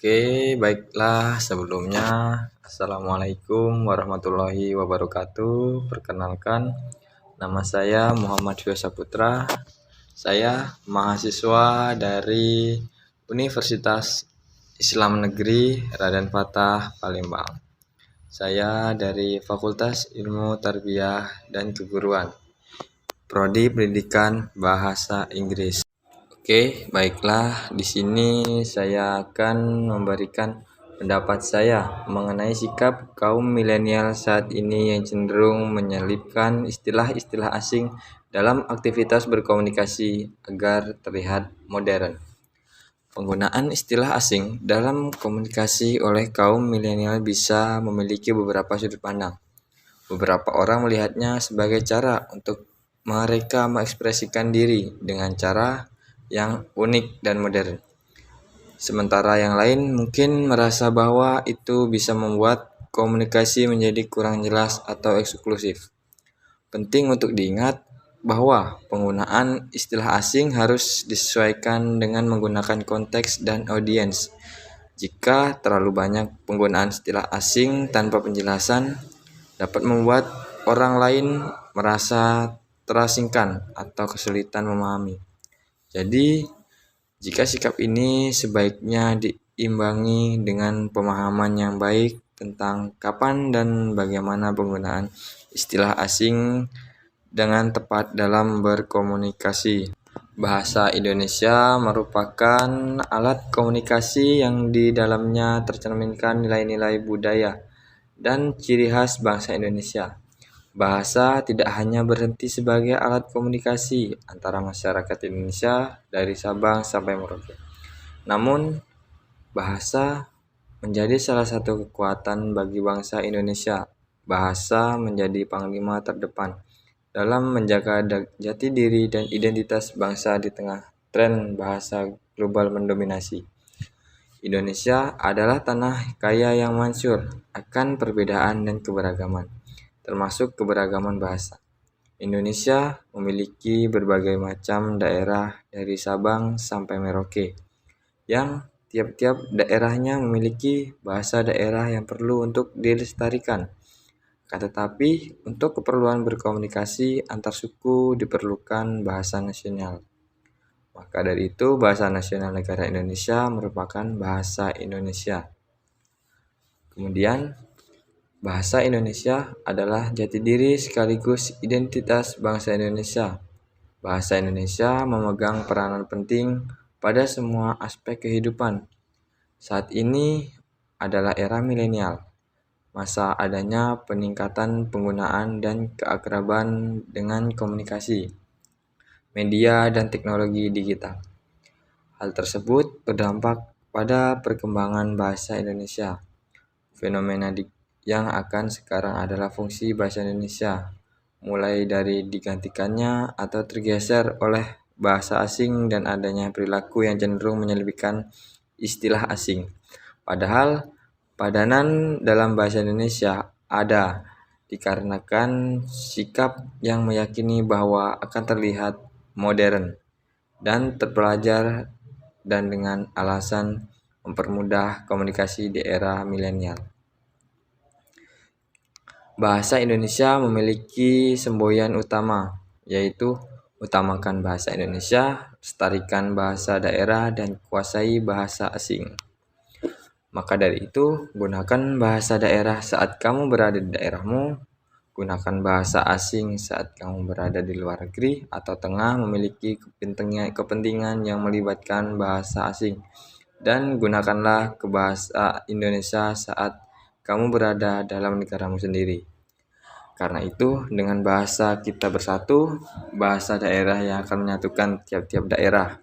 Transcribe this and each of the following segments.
Oke, baiklah sebelumnya Assalamualaikum warahmatullahi wabarakatuh. Perkenalkan, nama saya Muhammad Fio Saputra. Saya mahasiswa dari Universitas Islam Negeri Raden Fatah, Palembang. Saya dari Fakultas Ilmu Tarbiyah dan Keguruan, Prodi Pendidikan Bahasa Inggris. Oke, baiklah. Di sini saya akan memberikan pendapat saya mengenai sikap kaum milenial saat ini yang cenderung menyelipkan istilah-istilah asing dalam aktivitas berkomunikasi agar terlihat modern. Penggunaan istilah asing dalam komunikasi oleh kaum milenial bisa memiliki beberapa sudut pandang. Beberapa orang melihatnya sebagai cara untuk mereka mengekspresikan diri dengan cara yang unik dan modern. Sementara yang lain mungkin merasa bahwa itu bisa membuat komunikasi menjadi kurang jelas atau eksklusif. Penting untuk diingat bahwa penggunaan istilah asing harus disesuaikan dengan menggunakan konteks dan audiens. Jika terlalu banyak penggunaan istilah asing tanpa penjelasan, dapat membuat orang lain merasa terasingkan atau kesulitan memahami. Jadi, jika sikap ini sebaiknya diimbangi dengan pemahaman yang baik tentang kapan dan bagaimana penggunaan istilah asing dengan tepat dalam berkomunikasi. Bahasa Indonesia merupakan alat komunikasi yang di dalamnya tercerminkan nilai-nilai budaya dan ciri khas bangsa Indonesia. Bahasa tidak hanya berhenti sebagai alat komunikasi antara masyarakat Indonesia dari Sabang sampai Merauke. Namun, bahasa menjadi salah satu kekuatan bagi bangsa Indonesia. Bahasa menjadi panglima terdepan dalam menjaga jati diri dan identitas bangsa di tengah tren bahasa global mendominasi. Indonesia adalah tanah kaya yang masyhur akan perbedaan dan keberagaman, termasuk keberagaman bahasa. Indonesia memiliki berbagai macam daerah dari Sabang sampai Merauke, yang tiap-tiap daerahnya memiliki bahasa daerah yang perlu untuk dilestarikan. Tetapi untuk keperluan berkomunikasi antar suku diperlukan bahasa nasional. Maka dari itu, bahasa nasional negara Indonesia merupakan bahasa Indonesia. Kemudian, bahasa Indonesia adalah jati diri sekaligus identitas bangsa Indonesia. Bahasa Indonesia memegang peranan penting pada semua aspek kehidupan. Saat ini adalah era milenial, masa adanya peningkatan penggunaan dan keakraban dengan komunikasi, media, dan teknologi digital. Hal tersebut berdampak pada perkembangan bahasa Indonesia. Fenomena yang akan sekarang adalah fungsi bahasa Indonesia, mulai dari digantikannya atau tergeser oleh bahasa asing dan adanya perilaku yang cenderung menyelipkan istilah asing. Padahal padanan dalam bahasa Indonesia ada dikarenakan sikap yang meyakini bahwa akan terlihat modern dan terpelajar dan dengan alasan mempermudah komunikasi di era milenial. Bahasa Indonesia memiliki semboyan utama, yaitu utamakan bahasa Indonesia, lestarikan bahasa daerah, dan kuasai bahasa asing. Maka dari itu, gunakan bahasa daerah saat kamu berada di daerahmu, gunakan bahasa asing saat kamu berada di luar negeri atau tengah memiliki kepentingan yang melibatkan bahasa asing, dan gunakanlah bahasa Indonesia saat kamu berada dalam negaramu sendiri. Karena itu, dengan bahasa kita bersatu, bahasa daerah yang akan menyatukan tiap-tiap daerah.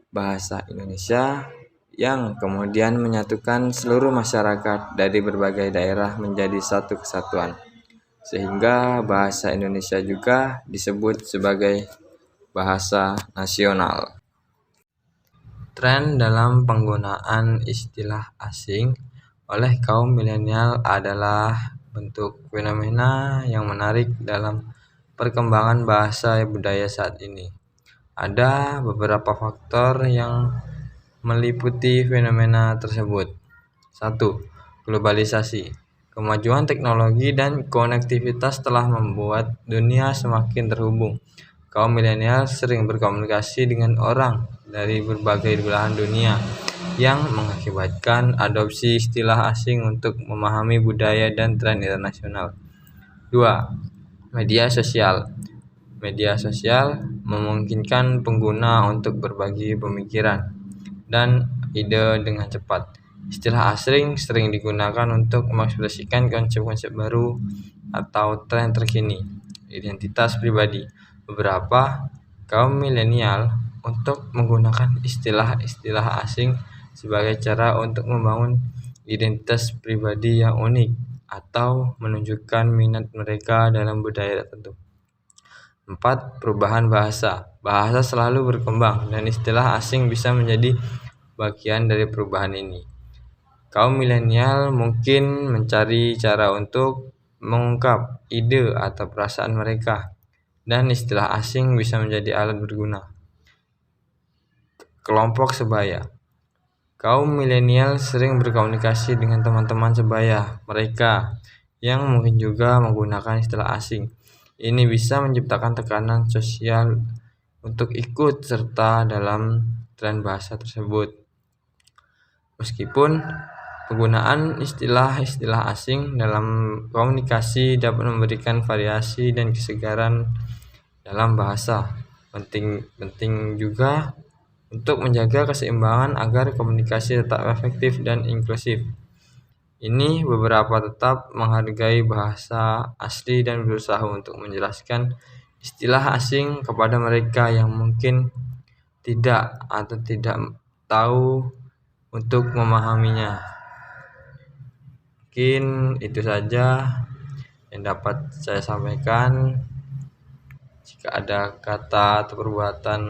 Bahasa Indonesia yang kemudian menyatukan seluruh masyarakat dari berbagai daerah menjadi satu kesatuan. Sehingga bahasa Indonesia juga disebut sebagai bahasa nasional. Tren dalam penggunaan istilah asing oleh kaum milenial adalah bentuk fenomena yang menarik dalam perkembangan bahasa budaya saat ini. Ada beberapa faktor yang meliputi fenomena tersebut. 1. Globalisasi. Kemajuan teknologi dan konektivitas telah membuat dunia semakin terhubung. Kaum milenial sering berkomunikasi dengan orang dari berbagai belahan dunia, yang mengakibatkan adopsi istilah asing untuk memahami budaya dan tren internasional. 2. Media sosial. Media sosial memungkinkan pengguna untuk berbagi pemikiran dan ide dengan cepat. Istilah asing sering digunakan untuk mengekspresikan konsep-konsep baru atau tren terkini. Identitas pribadi. Beberapa kaum milenial untuk menggunakan istilah-istilah asing sebagai cara untuk membangun identitas pribadi yang unik atau menunjukkan minat mereka dalam budaya tertentu. 4. Perubahan bahasa. Bahasa selalu berkembang dan istilah asing bisa menjadi bagian dari perubahan ini. Kaum milenial mungkin mencari cara untuk mengungkap ide atau perasaan mereka, dan istilah asing bisa menjadi alat berguna. Kelompok sebaya. Kaum milenial sering berkomunikasi dengan teman-teman sebaya mereka yang mungkin juga menggunakan istilah asing. Ini bisa menciptakan tekanan sosial untuk ikut serta dalam tren bahasa tersebut. Meskipun penggunaan istilah-istilah asing dalam komunikasi dapat memberikan variasi dan kesegaran dalam bahasa, penting juga untuk menjaga keseimbangan agar komunikasi tetap efektif dan inklusif. Ini beberapa tetap menghargai bahasa asli dan berusaha untuk menjelaskan istilah asing kepada mereka yang mungkin tidak tahu untuk memahaminya. Mungkin itu saja yang dapat saya sampaikan. Jika ada kata atau perbuatan